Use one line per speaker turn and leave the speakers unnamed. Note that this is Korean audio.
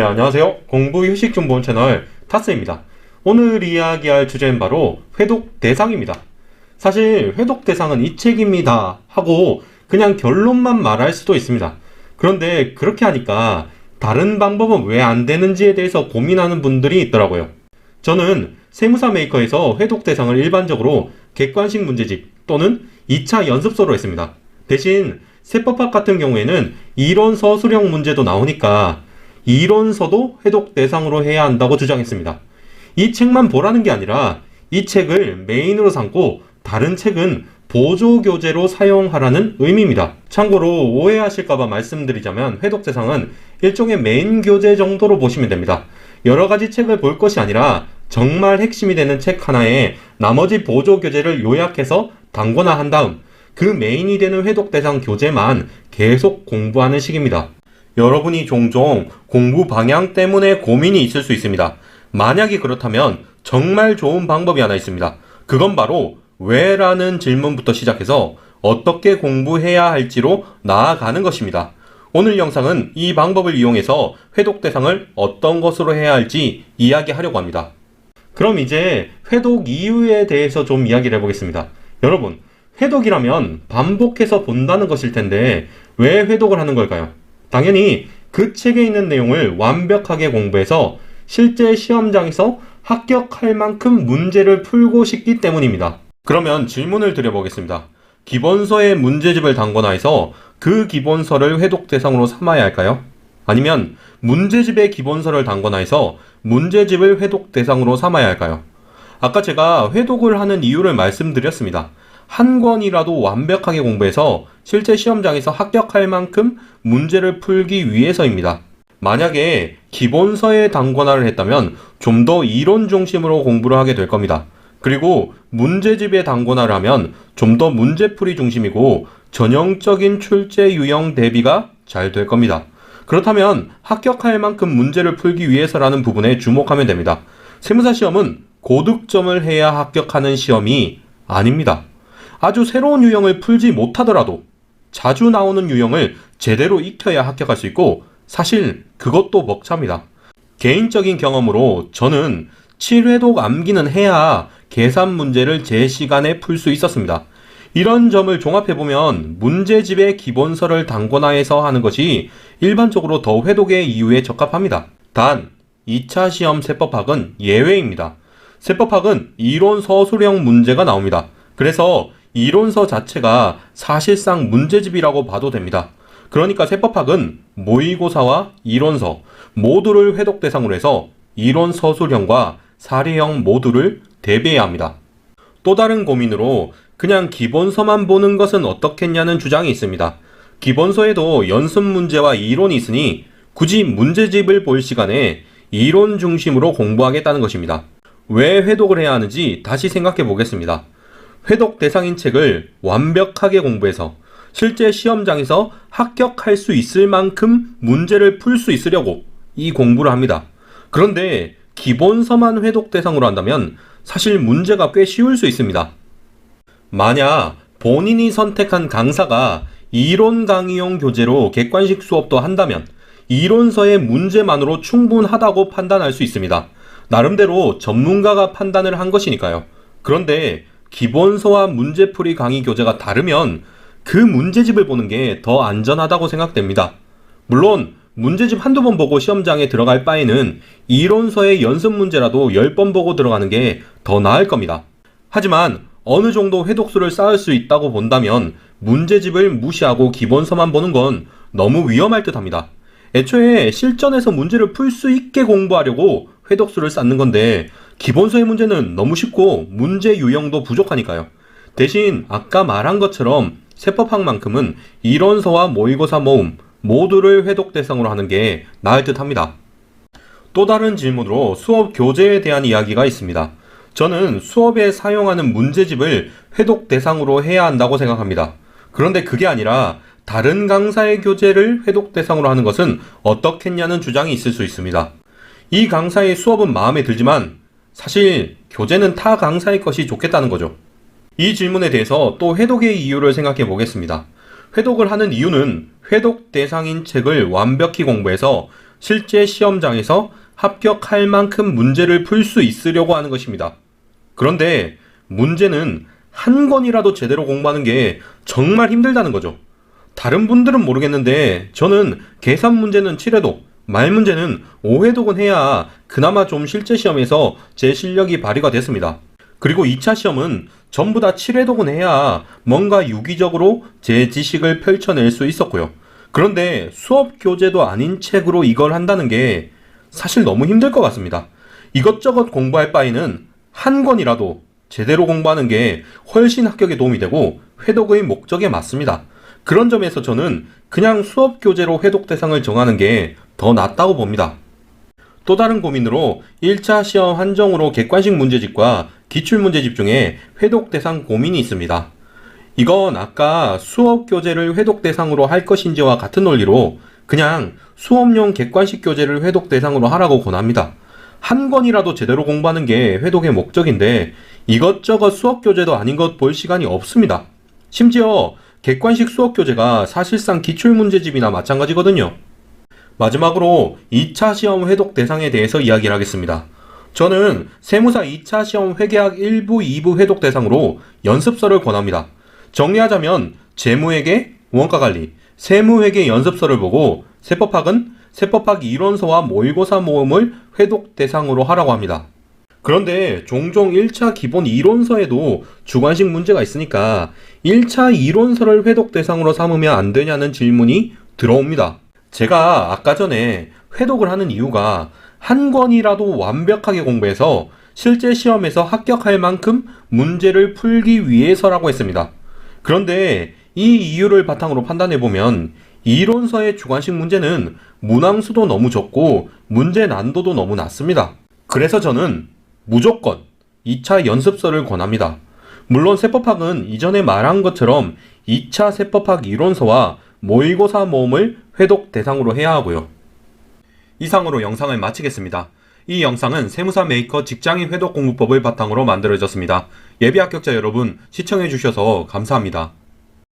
안녕하세요. 공부 휴식 좀 본 채널 타스입니다. 오늘 이야기할 주제는 바로 회독 대상입니다. 사실 회독 대상은 이 책입니다 하고 그냥 결론만 말할 수도 있습니다. 그런데 그렇게 하니까 다른 방법은 왜 안 되는지에 대해서 고민하는 분들이 있더라고요. 저는 세무사 메이커에서 회독 대상을 일반적으로 객관식 문제집 또는 2차 연습서로 했습니다. 대신 세법학 같은 경우에는 이론서 수령 문제도 나오니까 이론서도 회독 대상으로 해야 한다고 주장했습니다. 이 책만 보라는 게 아니라 이 책을 메인으로 삼고 다른 책은 보조 교재로 사용하라는 의미입니다. 참고로 오해하실까봐 말씀드리자면 회독 대상은 일종의 메인 교재 정도로 보시면 됩니다. 여러 가지 책을 볼 것이 아니라 정말 핵심이 되는 책 하나에 나머지 보조 교재를 요약해서 단권화 한 다음 그 메인이 되는 회독 대상 교재만 계속 공부하는 식입니다. 여러분이 종종 공부 방향 때문에 고민이 있을 수 있습니다. 만약에 그렇다면 정말 좋은 방법이 하나 있습니다. 그건 바로 왜? 라는 질문부터 시작해서 어떻게 공부해야 할지로 나아가는 것입니다. 오늘 영상은 이 방법을 이용해서 회독 대상을 어떤 것으로 해야 할지 이야기하려고 합니다. 그럼 이제 회독 이유에 대해서 좀 이야기를 해보겠습니다. 여러분, 회독이라면 반복해서 본다는 것일 텐데 왜 회독을 하는 걸까요? 당연히 그 책에 있는 내용을 완벽하게 공부해서 실제 시험장에서 합격할 만큼 문제를 풀고 싶기 때문입니다. 그러면 질문을 드려보겠습니다. 기본서의 문제집을 단권화해서 그 기본서를 회독 대상으로 삼아야 할까요? 아니면 문제집의 기본서를 단권화해서 문제집을 회독 대상으로 삼아야 할까요? 아까 제가 회독을 하는 이유를 말씀드렸습니다. 한 권이라도 완벽하게 공부해서 실제 시험장에서 합격할 만큼 문제를 풀기 위해서입니다. 만약에 기본서에 단권화를 했다면 좀 더 이론 중심으로 공부를 하게 될 겁니다. 그리고 문제집에 단권화를 하면 좀 더 문제풀이 중심이고 전형적인 출제 유형 대비가 잘 될 겁니다. 그렇다면 합격할 만큼 문제를 풀기 위해서라는 부분에 주목하면 됩니다. 세무사 시험은 고득점을 해야 합격하는 시험이 아닙니다. 아주 새로운 유형을 풀지 못하더라도 자주 나오는 유형을 제대로 익혀야 합격할 수 있고 사실 그것도 벅찹니다. 개인적인 경험으로 저는 7회독 암기는 해야 계산 문제를 제 시간에 풀 수 있었습니다. 이런 점을 종합해보면 문제집의 기본서를 단권화해서 하는 것이 일반적으로 더 회독의 이유에 적합합니다. 단 2차 시험 세법학은 예외입니다. 세법학은 이론서 수령 문제가 나옵니다. 그래서 이론서 자체가 사실상 문제집이라고 봐도 됩니다. 그러니까 세법학은 모의고사와 이론서 모두를 회독 대상으로 해서 이론서 수령과 사례형 모두를 대비해야 합니다. 또 다른 고민으로 그냥 기본서만 보는 것은 어떻겠냐는 주장이 있습니다. 기본서에도 연습 문제와 이론이 있으니 굳이 문제집을 볼 시간에 이론 중심으로 공부하겠다는 것입니다. 왜 회독을 해야 하는지 다시 생각해 보겠습니다. 회독 대상인 책을 완벽하게 공부해서 실제 시험장에서 합격할 수 있을 만큼 문제를 풀 수 있으려고 이 공부를 합니다. 그런데 기본서만 회독 대상으로 한다면 사실 문제가 꽤 쉬울 수 있습니다. 만약 본인이 선택한 강사가 이론 강의용 교재로 객관식 수업도 한다면 이론서의 문제만으로 충분하다고 판단할 수 있습니다. 나름대로 전문가가 판단을 한 것이니까요. 그런데 기본서와 문제풀이 강의 교재가 다르면 그 문제집을 보는 게 더 안전하다고 생각됩니다. 물론 문제집 한두 번 보고 시험장에 들어갈 바에는 이론서의 연습 문제라도 10번 보고 들어가는 게 더 나을 겁니다. 하지만 어느 정도 회독수를 쌓을 수 있다고 본다면 문제집을 무시하고 기본서만 보는 건 너무 위험할 듯 합니다. 애초에 실전에서 문제를 풀 수 있게 공부하려고 회독수를 쌓는 건데 기본서의 문제는 너무 쉽고 문제 유형도 부족하니까요. 대신 아까 말한 것처럼 세법학만큼은 이론서와 모의고사 모음 모두를 회독 대상으로 하는 게 나을 듯 합니다. 또 다른 질문으로 수업 교재에 대한 이야기가 있습니다. 저는 수업에 사용하는 문제집을 회독 대상으로 해야 한다고 생각합니다. 그런데 그게 아니라 다른 강사의 교재를 회독 대상으로 하는 것은 어떻겠냐는 주장이 있을 수 있습니다. 이 강사의 수업은 마음에 들지만 사실 교재는 타 강사의 것이 좋겠다는 거죠. 이 질문에 대해서 또 회독의 이유를 생각해 보겠습니다. 회독을 하는 이유는 회독 대상인 책을 완벽히 공부해서 실제 시험장에서 합격할 만큼 문제를 풀 수 있으려고 하는 것입니다. 그런데 문제는 한 권이라도 제대로 공부하는 게 정말 힘들다는 거죠. 다른 분들은 모르겠는데 저는 계산 문제는 7회독, 말 문제는 5회독은 해야 그나마 좀 실제 시험에서 제 실력이 발휘가 됐습니다. 그리고 2차 시험은 전부 다 7회독은 해야 뭔가 유기적으로 제 지식을 펼쳐낼 수 있었고요. 그런데 수업 교재도 아닌 책으로 이걸 한다는 게 사실 너무 힘들 것 같습니다. 이것저것 공부할 바에는 한 권이라도 제대로 공부하는 게 훨씬 합격에 도움이 되고 회독의 목적에 맞습니다. 그런 점에서 저는 그냥 수업 교재로 회독 대상을 정하는 게 더 낫다고 봅니다. 또 다른 고민으로 1차 시험 한정으로 객관식 문제집과 기출문제집 중에 회독 대상 고민이 있습니다. 이건 아까 수업 교재를 회독 대상으로 할 것인지와 같은 논리로 그냥 수업용 객관식 교재를 회독 대상으로 하라고 권합니다. 한 권이라도 제대로 공부하는 게 회독의 목적인데 이것저것 수업 교재도 아닌 것 볼 시간이 없습니다. 심지어 객관식 수업 교재가 사실상 기출문제집이나 마찬가지거든요. 마지막으로 2차 시험 회독 대상에 대해서 이야기를 하겠습니다. 저는 세무사 2차 시험 회계학 1부, 2부 회독 대상으로 연습서를 권합니다. 정리하자면 재무회계, 원가관리, 세무회계 연습서를 보고 세법학은 세법학 이론서와 모의고사 모음을 회독 대상으로 하라고 합니다. 그런데 종종 1차 기본 이론서에도 주관식 문제가 있으니까 1차 이론서를 회독 대상으로 삼으면 안 되냐는 질문이 들어옵니다. 제가 아까 전에 회독을 하는 이유가 한 권이라도 완벽하게 공부해서 실제 시험에서 합격할 만큼 문제를 풀기 위해서라고 했습니다. 그런데 이 이유를 바탕으로 판단해보면 이론서의 주관식 문제는 문항수도 너무 적고 문제 난도도 너무 낮습니다. 그래서 저는 무조건 2차 연습서를 권합니다. 물론 세법학은 이전에 말한 것처럼 2차 세법학 이론서와 모의고사 모음을 회독 대상으로 해야 하고요. 이상으로 영상을 마치겠습니다. 이 영상은 세무사 메이커 직장인 회독 공부법을 바탕으로 만들어졌습니다. 예비 합격자 여러분 시청해 주셔서 감사합니다.